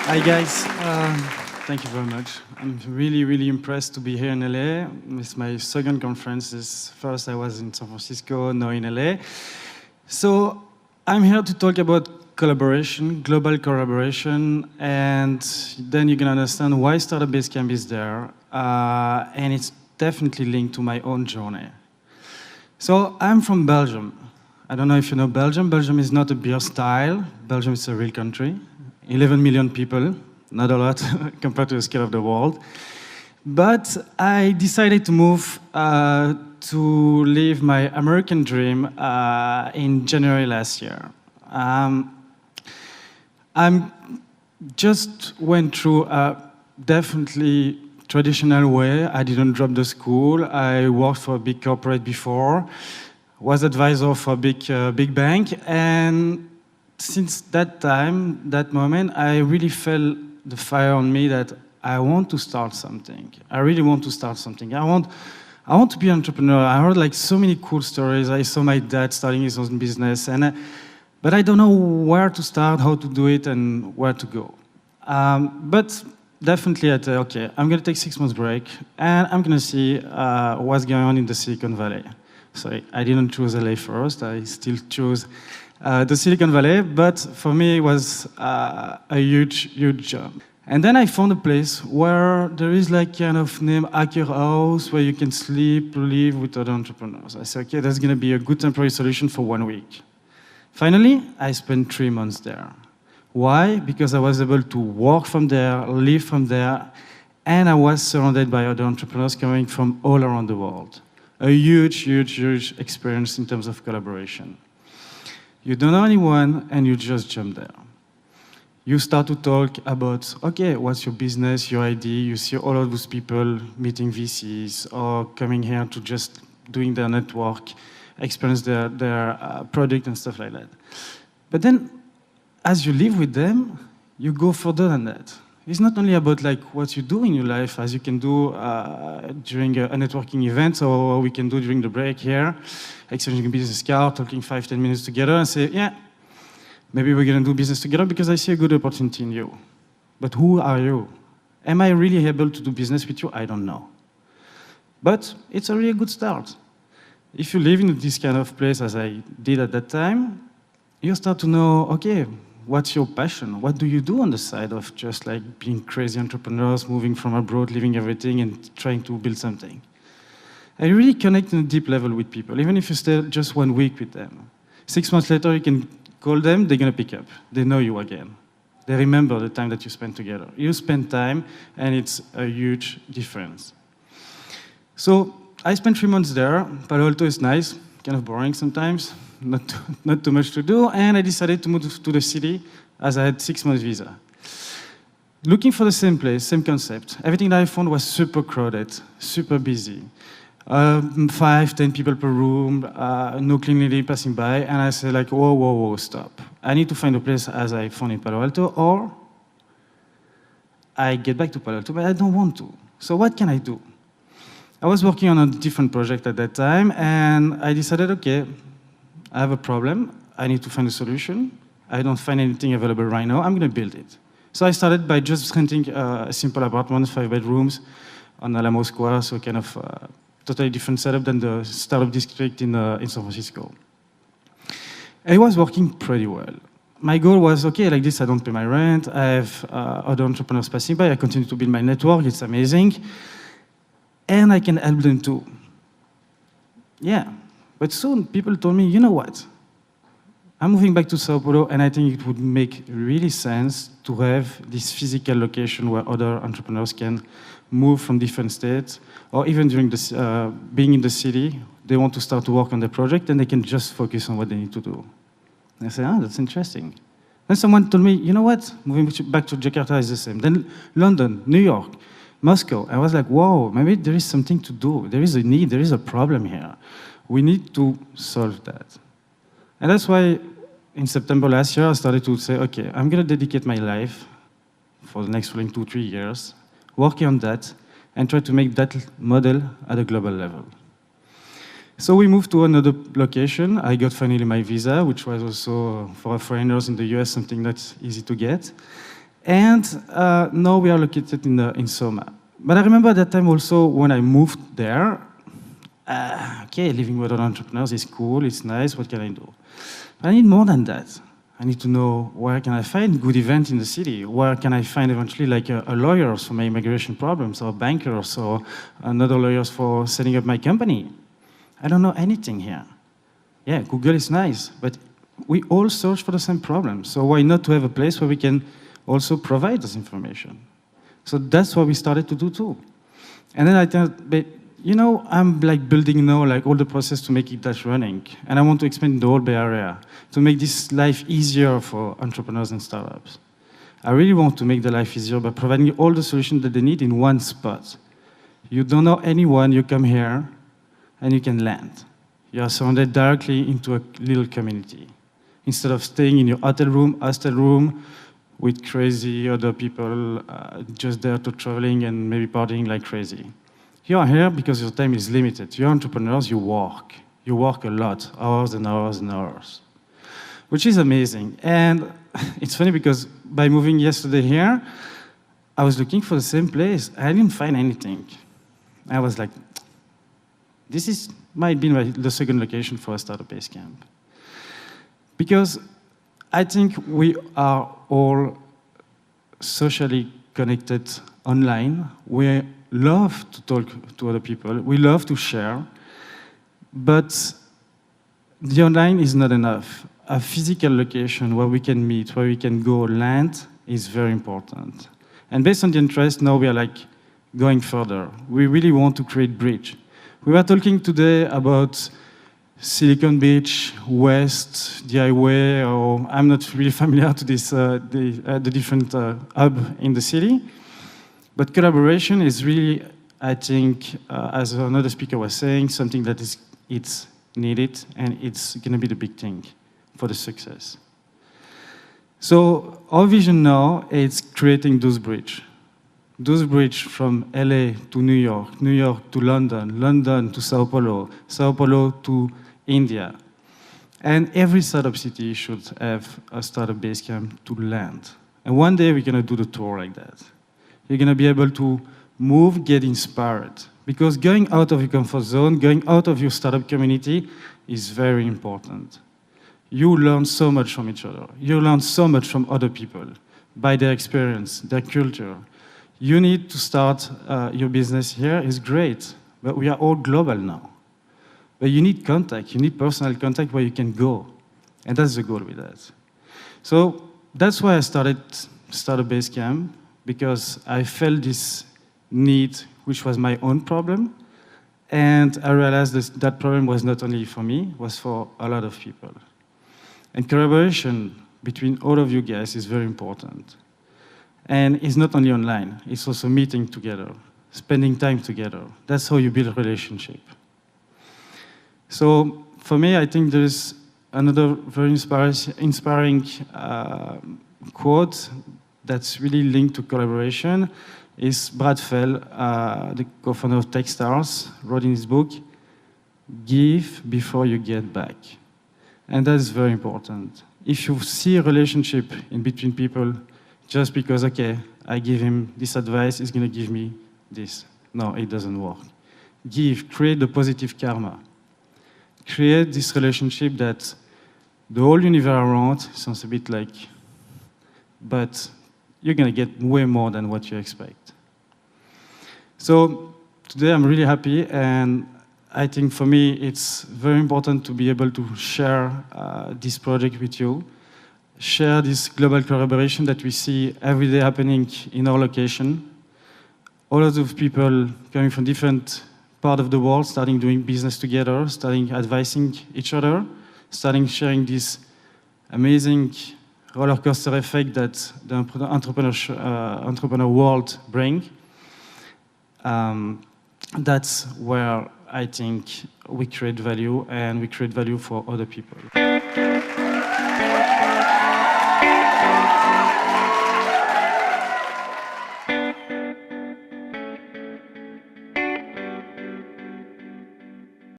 Hi guys, thank you very much. I'm really, really impressed to be here in LA. It's my second conference. First I was in San Francisco, now in LA. So I'm here to talk about collaboration, global collaboration, and then you can understand why Startup Basecamp is there. And it's definitely linked to my own journey. So I'm from Belgium. I don't know if you know Belgium. Belgium is not a beer style. Belgium is a real country. 11 million people, not a lot compared to the scale of the world. But I decided to move to live my American dream in January last year. I just went through a definitely traditional way. I didn't drop the school. I worked for a big corporate before, was advisor for a big bank, and since that time, that moment, I really felt the fire on me that I want to start something. I really want to start something. I want to be an entrepreneur. I heard like so many cool stories. I saw my dad starting his own business, but I don't know where to start, how to do it, and where to go. But definitely I thought, okay, I'm going to take 6 months break, and I'm going to see what's going on in the Silicon Valley. So I didn't choose LA first. I still chose the Silicon Valley, but for me it was a huge, huge jump. And then I found a place where there is like kind of named Hacker House, where you can sleep, live with other entrepreneurs. I said, okay, that's going to be a good temporary solution for 1 week. Finally, I spent 3 months there. Why? Because I was able to work from there, live from there, and I was surrounded by other entrepreneurs coming from all around the world. A huge, huge, huge experience in terms of collaboration. You don't know anyone, and you just jump there. You start to talk about, okay, what's your business, your idea? You see all of those people meeting VCs or coming here to just doing their network, experience their product and stuff like that. But then, as you live with them, you go further than that. It's not only about like what you do in your life, as you can do during a networking event, or we can do during the break here, exchanging a business card, talking 5-10 minutes together, and say, yeah, maybe we're going to do business together because I see a good opportunity in you. But who are you? Am I really able to do business with you? I don't know. But it's a really good start. If you live in this kind of place, as I did at that time, you start to know, okay, what's your passion? What do you do on the side of just like being crazy entrepreneurs, moving from abroad, leaving everything and trying to build something? I really connect on a deep level with people, even if you stay just 1 week with them. 6 months later, you can call them, they're going to pick up. They know you again. They remember the time that you spent together. You spend time, and it's a huge difference. So I spent 3 months there. Palo Alto is nice, kind of boring sometimes. Not too much to do, and I decided to move to the city as I had 6 months visa. Looking for the same place, same concept. Everything that I found was super crowded, super busy. 5-10 people per room, no clean lady passing by, and I said like, whoa, whoa, whoa, stop. I need to find a place as I found in Palo Alto, or I get back to Palo Alto, but I don't want to. So what can I do? I was working on a different project at that time, and I decided, okay, I have a problem. I need to find a solution. I don't find anything available right now. I'm going to build it. So I started by just renting a simple apartment, 5 bedrooms, on Alamo Square, so kind of totally different setup than the startup district in San Francisco. And it was working pretty well. My goal was, okay, like this, I don't pay my rent. I have other entrepreneurs passing by. I continue to build my network. It's amazing. And I can help them too. Yeah. But soon, people told me, you know what? I'm moving back to Sao Paulo, and I think it would make really sense to have this physical location where other entrepreneurs can move from different states, or even during this, being in the city, they want to start to work on their project, and they can just focus on what they need to do. And I said, that's interesting. Then someone told me, you know what? Moving back to Jakarta is the same. Then London, New York, Moscow. I was like, whoa, maybe there is something to do. There is a need, there is a problem here. We need to solve that. And that's why in September last year, I started to say, okay, I'm going to dedicate my life for the next following 2-3 years, working on that, and try to make that model at a global level. So we moved to another location. I got finally my visa, which was also for foreigners in the US something that's easy to get. And now we are located in Soma. But I remember at that time also when I moved there, okay, living with other entrepreneurs is cool, it's nice, what can I do? But I need more than that. I need to know where can I find good events in the city? Where can I find eventually like a lawyer for my immigration problems, or bankers, or another lawyers for setting up my company? I don't know anything here. Yeah, Google is nice, but we all search for the same problem. So why not to have a place where we can also provide this information? So that's what we started to do too. And then I thought, but you know, I'm like building now like all the process to make it that running. And I want to expand the whole Bay Area to make this life easier for entrepreneurs and startups. I really want to make the life easier by providing all the solutions that they need in one spot. You don't know anyone, you come here and you can land. You are surrounded directly into a little community. Instead of staying in your hostel room with crazy other people just there to traveling and maybe partying like crazy. You are here because your time is limited. You're entrepreneurs, you work. You work a lot, hours and hours and hours, which is amazing. And it's funny because by moving yesterday here, I was looking for the same place. I didn't find anything. I was like, this might be the second location for a startup Basecamp. Because I think we are all socially connected online. We love to talk to other people. We love to share. But the online is not enough. A physical location where we can meet, where we can go land is very important. And based on the interest, now we are like going further. We really want to create bridge. We were talking today about Silicon Beach, West, the highway, or I'm not really familiar to this, the different hub in the city. But collaboration is really, I think, as another speaker was saying, something that it's needed, and it's going to be the big thing for the success. So our vision now is creating those bridges. Those bridges from LA to New York, New York to London, London to Sao Paulo, Sao Paulo to India. And every startup city should have a startup Basecamp to land. And one day we're going to do the tour like that. You're going to be able to move, get inspired. Because going out of your comfort zone, going out of your startup community is very important. You learn so much from each other. You learn so much from other people by their experience, their culture. You need to start your business here is great, but we are all global now. But you need contact, you need personal contact where you can go. And that's the goal with that. So that's why I started Startup Basecamp, because I felt this need, which was my own problem. And I realized that problem was not only for me, it was for a lot of people. And collaboration between all of you guys is very important. And it's not only online, it's also meeting together, spending time together. That's how you build a relationship. So for me, I think there's another very inspiring quote that's really linked to collaboration is Brad Fell, the co-founder of Techstars, wrote in his book, "Give before you get back." And that's very important. If you see a relationship in between people just because, okay, I give him this advice, he's going to give me this. No, it doesn't work. Give, create the positive karma. Create this relationship that the whole universe around sounds a bit like, but you're going to get way more than what you expect. So today I'm really happy, and I think for me it's very important to be able to share this project with you, share this global collaboration that we see every day happening in our location. All of those people coming from different parts of the world, starting doing business together, starting advising each other, starting sharing this amazing roller coaster effect that the entrepreneur world brings. That's where I think we create value, and we create value for other people.